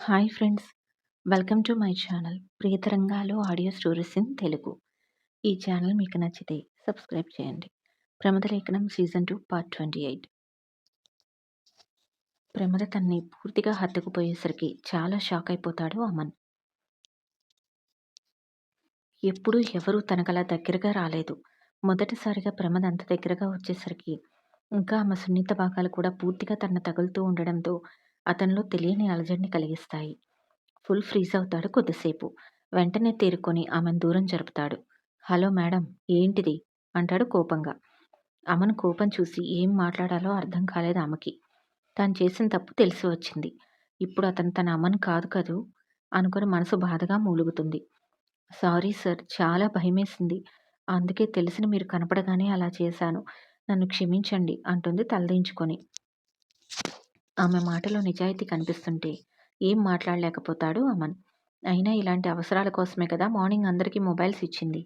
Hi friends, welcome to my channel Priyatarangalu audio stories in Telugu. ఈ channel మీకు నచ్చితే subscribe చేయండి. ప్రమదలేఖనం సీజన్ 2 పార్ట్ 28. ప్రమద తన్ని పూర్తిగా హత్తుకుపోయేసరికి చాలా షాక్ అయిపోతాడు అమన్. ఎప్పుడూ ఎవరూ తనకలా దగ్గరగా రాలేదు. మొదటిసారిగా ప్రమద అంత దగ్గరగా వచ్చేసరికి ఇంకా ఆమె సున్నిత భాగాలు కూడా పూర్తిగా తనను తగులుతూ ఉండడంతో అతనిలో తెలియని అలజడిని కలిగిస్తాయి. ఫుల్ ఫ్రీజ్ అవుతాడు కొద్దిసేపు. వెంటనే తేరుకొని ఆమెను దూరం జరుపుతాడు. హలో మేడం, ఏంటిది అంటాడు కోపంగా. అమను కోపం చూసి ఏం మాట్లాడాలో అర్థం కాలేదు ఆమెకి. తాను చేసిన తప్పు తెలిసి వచ్చింది. ఇప్పుడు అతను తన అమన్ కాదు కదూ అనుకుని మనసు బాధగా మూలుగుతుంది. సారీ సార్, చాలా భయమేసింది. అందుకే తెలిసిన మీరు కనపడగానే అలా చేశాను. నన్ను క్షమించండి అంటుంది తలదించుకొని. ఆమె మాటలో నిజాయితీ కనిపిస్తుంటే ఏం మాట్లాడలేకపోతాడు అమన్. అయినా ఇలాంటి అవసరాల కోసమే కదా మార్నింగ్ అందరికీ మొబైల్స్ ఇచ్చింది.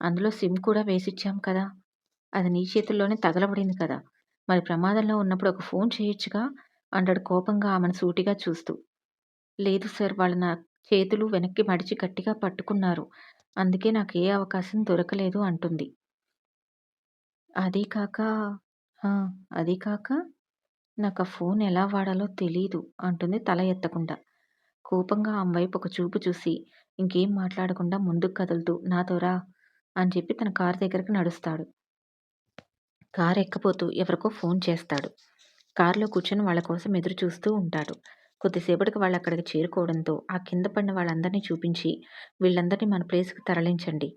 అందులో సిమ్ కూడా వేసిచ్చాం కదా. అది నీ చేతుల్లోనే తగలబడింది కదా. మరి ప్రమాదంలో ఉన్నప్పుడు ఒక ఫోన్ చేయొచ్చుగా అంటాడు కోపంగా ఆమెను సూటిగా చూస్తూ. లేదు సార్, వాళ్ళు నా చేతులు వెనక్కి మడిచి గట్టిగా పట్టుకున్నారు. అందుకే నాకు ఏ అవకాశం దొరకలేదు అంటుంది. అదీ కాక ఆ, అదీ కాక నాకు ఆ ఫోన్ ఎలా వాడాలో తెలీదు అంటుంది తల ఎత్తకుండా. కోపంగా ఆమె వైపు ఒక చూపు చూసి ఇంకేం మాట్లాడకుండా ముందుకు కదులుతూ నాతో రా అని చెప్పి తన కారు దగ్గరకు నడుస్తాడు. కారు ఎక్కబోతూ ఎవరికో ఫోన్ చేస్తాడు. కారులో కూర్చొని వాళ్ళ కోసం ఎదురు చూస్తూ ఉంటాడు. కొద్దిసేపటికి వాళ్ళు అక్కడికి చేరుకోవడంతో ఆ కింద పడిన వాళ్ళందరినీ చూపించి వీళ్ళందరినీ మన ప్లేస్కి తరలించండి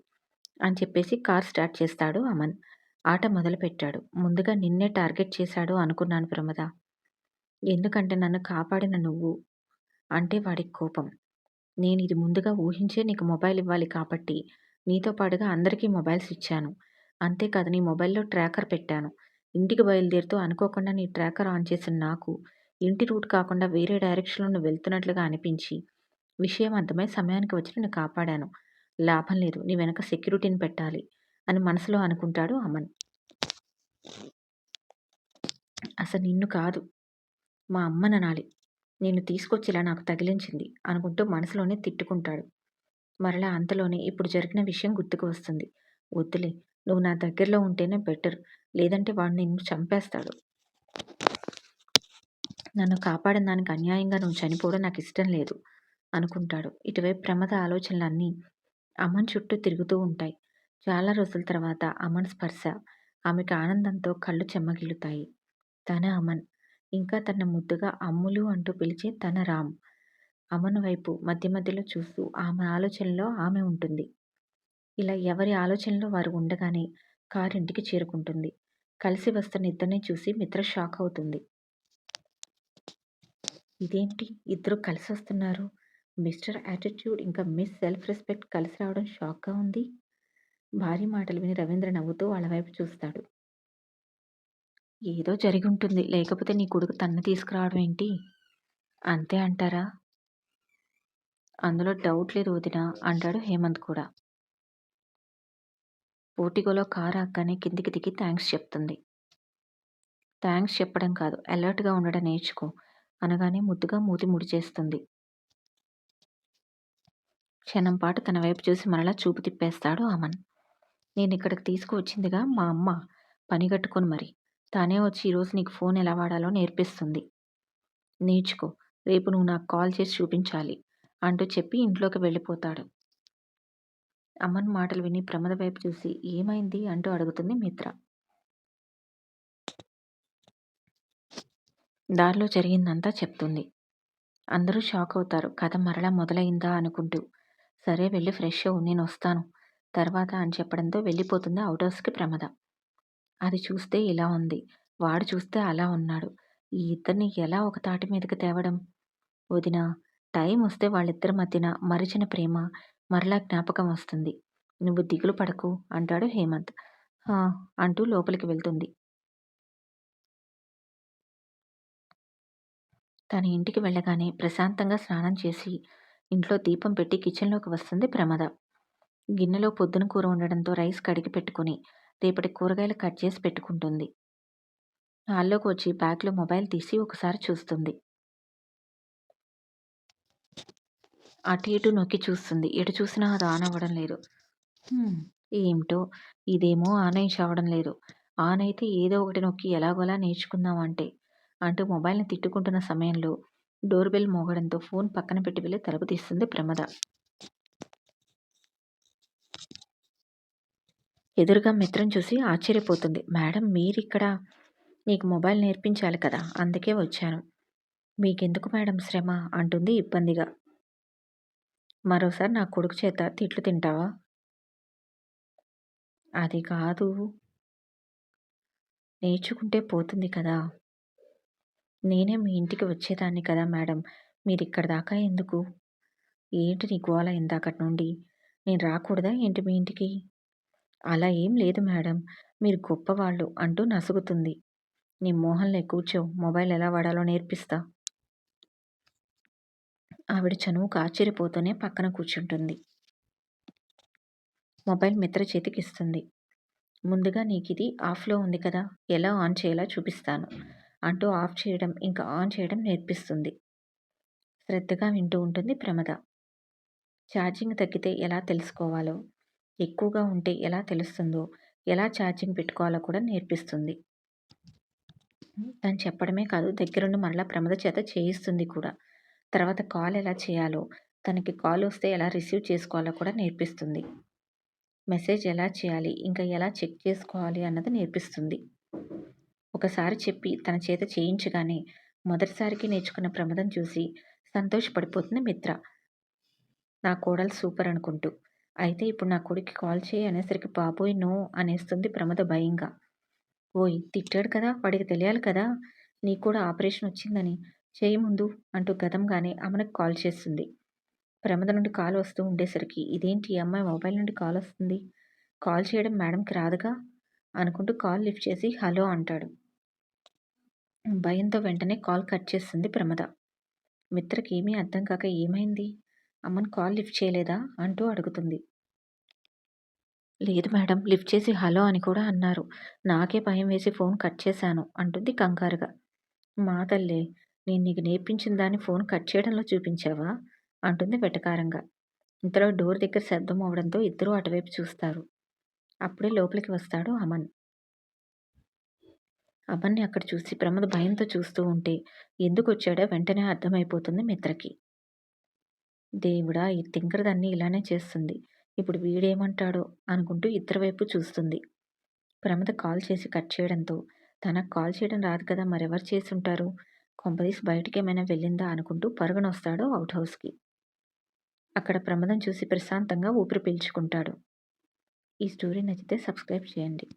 అని చెప్పేసి కార్ స్టార్ట్ చేస్తాడు అమన్. ఆట మొదలుపెట్టాడు. ముందుగా నిన్నే టార్గెట్ చేశాడు అనుకున్నాను ప్రమద. ఎందుకంటే నన్ను కాపాడిన నువ్వు అంటే వాడికి కోపం. నేను ఇది ముందుగా ఊహించే నీకు మొబైల్ ఇవ్వాలి కాబట్టి నీతో పాటుగా అందరికీ మొబైల్స్ ఇచ్చాను. అంతేకాదు నీ మొబైల్‌లో ట్రాకర్ పెట్టాను. ఇంటికి బయలుదేరుతూ అనుకోకుండా నీ ట్రాకర్ ఆన్ చేసిన నాకు ఇంటి రూట్ కాకుండా వేరే డైరెక్షన్‌లో నువ్వు వెళ్తున్నట్లుగా అనిపించి విషయం అర్థమై సమయానికి వచ్చి నిన్ను కాపాడాను. లాభం లేదు, నీ వెనక సెక్యూరిటీని పెట్టాలి అని మనసులో అనుకుంటాడు అమన్. అసలు నిన్ను కాదు, మా అమ్మననాలి. నిన్ను తీసుకొచ్చి ఇలా నాకు తగిలించింది అనుకుంటూ మనసులోనే తిట్టుకుంటాడు. మరలా అంతలోనే ఇప్పుడు జరిగిన విషయం గుర్తుకు వస్తుంది. వద్దులే, నువ్వు నా దగ్గరలో ఉంటేనే బెటర్. లేదంటే వాడు నిన్ను చంపేస్తాడు. నన్ను కాపాడిన దానికి అన్యాయంగా నువ్వు చనిపోవడం నాకు ఇష్టం లేదు అనుకుంటాడు. ఇటువైపు ప్రమద ఆలోచనలన్నీ అమన్ చుట్టూ తిరుగుతూ ఉంటాయి. చాలా రోజుల తర్వాత అమన్ స్పర్శ ఆమెకు ఆనందంతో కళ్ళు చెమ్మగిల్లుతాయి. తన అమన్, ఇంకా తన ముద్దుగా అమ్ములు అంటూ పిలిచే తన రామ్. అమన్ వైపు మధ్య మధ్యలో చూస్తూ ఆమె ఆలోచనలో ఆమె ఉంటుంది. ఇలా ఎవరి ఆలోచనలో వారు ఉండగానే కారు ఇంటికి చేరుకుంటుంది. కలిసి వస్తున్న ఇద్దరిని చూసి మిత్ర షాక్ అవుతుంది. ఇదేంటి ఇద్దరు కలిసి వస్తున్నారు? మిస్టర్ యాటిట్యూడ్ ఇంకా మిస్ సెల్ఫ్ రెస్పెక్ట్ కలిసి రావడం షాక్గా ఉంది. భార్య మాటలు విని రవీంద్ర నవ్వుతూ వాళ్ళ వైపు చూస్తాడు. ఏదో జరిగి ఉంటుంది, లేకపోతే నీ కొడుకు తన్ను తీసుకురావడం ఏంటి? అంతే అంటారా? అందులో డౌట్ లేదు వదినా అంటాడు హేమంత్ కూడా. పోర్టికోలో కారు ఆగ్గానే కిందికి దిగి థ్యాంక్స్ చెప్తుంది. థ్యాంక్స్ చెప్పడం కాదు, అలర్ట్‌గా ఉండడం నేర్చుకో అనగానే ముద్దుగా మూతి ముడిచేస్తుంది. క్షణం పాటు తన వైపు చూసి మరలా చూపు తిప్పేస్తాడు అమన్. నేనిక్కడికి తీసుకువచ్చిందిగా మా అమ్మ పనిగట్టుకొని మరి. తానే వచ్చి ఈరోజు నీకు ఫోన్ ఎలా వాడాలో నేర్పిస్తుంది. నేర్చుకో. రేపు నువ్వు నాకు కాల్ చేసి చూపించాలి అంటూ చెప్పి ఇంట్లోకి వెళ్ళిపోతాడు. అమన్ మాటలు విని ప్రమద వైపు చూసి ఏమైంది అంటూ అడుగుతుంది మిత్ర. దారిలో జరిగిందంతా చెప్తుంది. అందరూ షాక్ అవుతారు. కథ మరలా మొదలైందా అనుకుంటూ. సరే వెళ్ళి ఫ్రెష్ అవ్వు, నేనొస్తాను తర్వాత అని చెప్పడంతో వెళ్ళిపోతుంది అవుట్ హౌస్‌కి ప్రమద. అది చూస్తే ఇలా ఉంది, వాడు చూస్తే అలా ఉన్నాడు. ఈ ఇద్దరిని ఎలా ఒక తాటి మీదకి తేవడం? వదినా, టైం వస్తే వాళ్ళిద్దరి మధ్యన మరిచిన ప్రేమ మరలా జ్ఞాపకం వస్తుంది. నువ్వు దిగులు పడకు అంటాడు హేమంత్. హా అంటూ లోపలికి వెళ్తుంది. తన ఇంటికి వెళ్ళగానే ప్రశాంతంగా స్నానం చేసి ఇంట్లో దీపం పెట్టి కిచెన్లోకి వస్తుంది ప్రమద. గిన్నెలో పొద్దున కూర ఉండడంతో రైస్ కడిగి పెట్టుకుని రేపటి కూరగాయలు కట్ చేసి పెట్టుకుంటుంది. హాల్లోకి వచ్చి బ్యాగ్లో మొబైల్ తీసి ఒకసారి చూస్తుంది. అటు ఇటు నొక్కి చూస్తుంది. ఎటు చూసినా అది ఆన్ అవ్వడం లేదు. హ్మ్. ఏమిటో ఇదేమో ఆన్ అయ్యి చావడం లేదు. ఆన్ అయితే ఏదో ఒకటి నొక్కి ఎలాగోలా నేర్చుకుందాం అంటే, అంటూ మొబైల్‌ని తిట్టుకుంటున్న సమయంలో డోర్ బెల్ మోగడంతో ఫోన్ పక్కన పెట్టి వెళ్లి తలుపు తీస్తుంది ప్రమద. ఎదురుగా మిత్రం చూసి ఆశ్చర్యపోతుంది. మేడం మీరిక్కడ? నీకు మొబైల్ నేర్పించాలి కదా! అందుకే వచ్చాను. మీకెందుకు మేడం శ్రమ? అంటుంది ఇబ్బందిగా. మరోసారి నా కొడుకు చేత తిట్లు తింటావా? అది కాదు. నేర్చుకుంటే పోతుంది కదా! నేనే మీ ఇంటికి వచ్చేదాన్ని కదా మేడం! మీరిక్కడి దాకా ఎందుకు? ఏంటి నీ గోల ఇందాకటి నుండి? నేను రాకూడదా ఏంటి మీ ఇంటికి? అలా ఏం లేదు మేడం. మీరు గొప్పవాళ్ళు అంటూ నసుగుతుంది. నీ మొహంలే కూర్చో. మొబైల్ ఎలా వాడాలో నేర్పిస్తా. ఆవిడ చనువుకు ఆశ్చర్యపోతూనే పక్కన కూర్చుంటుంది. మొబైల్ మిత్ర చేతికిస్తుంది. ముందుగా నీకిది ఆఫ్‌లో ఉంది కదా! ఎలా ఆన్ చేయాలో చూపిస్తాను అంటూ ఆఫ్ చేయడం, ఇంకా ఆన్ చేయడం నేర్పిస్తుంది. శ్రద్ధగా వింటూ ఉంటుంది ప్రమద. ఛార్జింగ్ తగ్గితే ఎలా తెలుసుకోవాలో, ఎక్కువగా ఉంటే ఎలా తెలుస్తుందో, ఎలా ఛార్జింగ్ పెట్టుకోవాలో కూడా నేర్పిస్తుంది. తను చెప్పడమే కాదు దగ్గరుండి మరలా ప్రమద చేత చేయిస్తుంది కూడా. తర్వాత కాల్ ఎలా చేయాలో, తనకి కాలొస్తే ఎలా రిసీవ్ చేసుకోవాలో కూడా నేర్పిస్తుంది. మెసేజ్ ఎలా చేయాలి, ఇంకా ఎలా చెక్ చేసుకోవాలి అన్నది నేర్పిస్తుంది. ఒకసారి చెప్పి తన చేత చేయించగానే మొదటిసారికి నేర్చుకున్న ప్రమదం చూసి సంతోషపడిపోతుంది మిత్ర. నా కోడలు సూపర్ అనుకుంటూ. అయితే ఇప్పుడు నా కొడుక్కి కాల్ చెయ్యి అనేసరికి బాబోయ్! నో అనేస్తుంది ప్రమద భయంగా. ఓయ్! తిట్టాడు కదా! వాడికి తెలియాలి కదా! నీకు కూడా ఆపరేషన్ వచ్చిందని. చెయ్యి ముందు అంటూ గతంగానే అమనకు కాల్ చేస్తుంది. ప్రమద నుండి కాల్ వస్తూ ఉండేసరికి ఇదేంటి ఈ అమ్మాయి మొబైల్ నుండి కాలొస్తుంది. కాల్ చేయడం మేడంకి రాదుగా అనుకుంటూ కాల్ లిఫ్ట్ చేసి హలో అంటాడు. భయంతో వెంటనే కాల్ కట్ చేస్తుంది ప్రమద. మిత్రకేమీ అర్థం కాక ఏమైంది? అమ్మను కాల్ లిఫ్ట్ చేయలేదా? అంటూ అడుగుతుంది. లేదు మేడం లిఫ్ట్ చేసి హలో అని కూడా అన్నారు. నాకే భయం వేసి ఫోన్ కట్ చేశాను అంటుంది కంగారుగా. మా తల్లే నేను నీకు నేర్పించిన దాన్ని ఫోన్ కట్ చేయడంలో చూపించావా? అంటుంది వెటకారంగా. ఇంతలో డోర్ దగ్గర శబ్దం అవ్వడంతో ఇద్దరూ అటువైపు చూస్తారు. అప్పుడే లోపలికి వస్తాడు అమన్. అమన్ని అక్కడ చూసి ప్రమద భయంతో చూస్తూ ఉంటే ఎందుకొచ్చాడో వెంటనే అర్థమైపోతుంది మిత్రకి. దేవుడా! ఈ తింగరదాన్ని ఇలానే చేస్తుంది. ఇప్పుడు వీడేమంటాడో అనుకుంటూ ఇద్దరి వైపు చూస్తుంది. ప్రమద కాల్ చేసి కట్ చేయడంతో తనకు కాల్ చేయడం రాదు కదా మరెవరు చేసుంటారు? కొంపదీసి బయటికేమైనా వెళ్ళిందా అనుకుంటూ పరుగునొస్తాడు ఔట్ హౌస్‌కి. అక్కడ ప్రమదం చూసి ప్రశాంతంగా ఊపిరి పీల్చుకుంటాడు. ఈ స్టోరీ నచ్చితే సబ్స్క్రైబ్ చేయండి.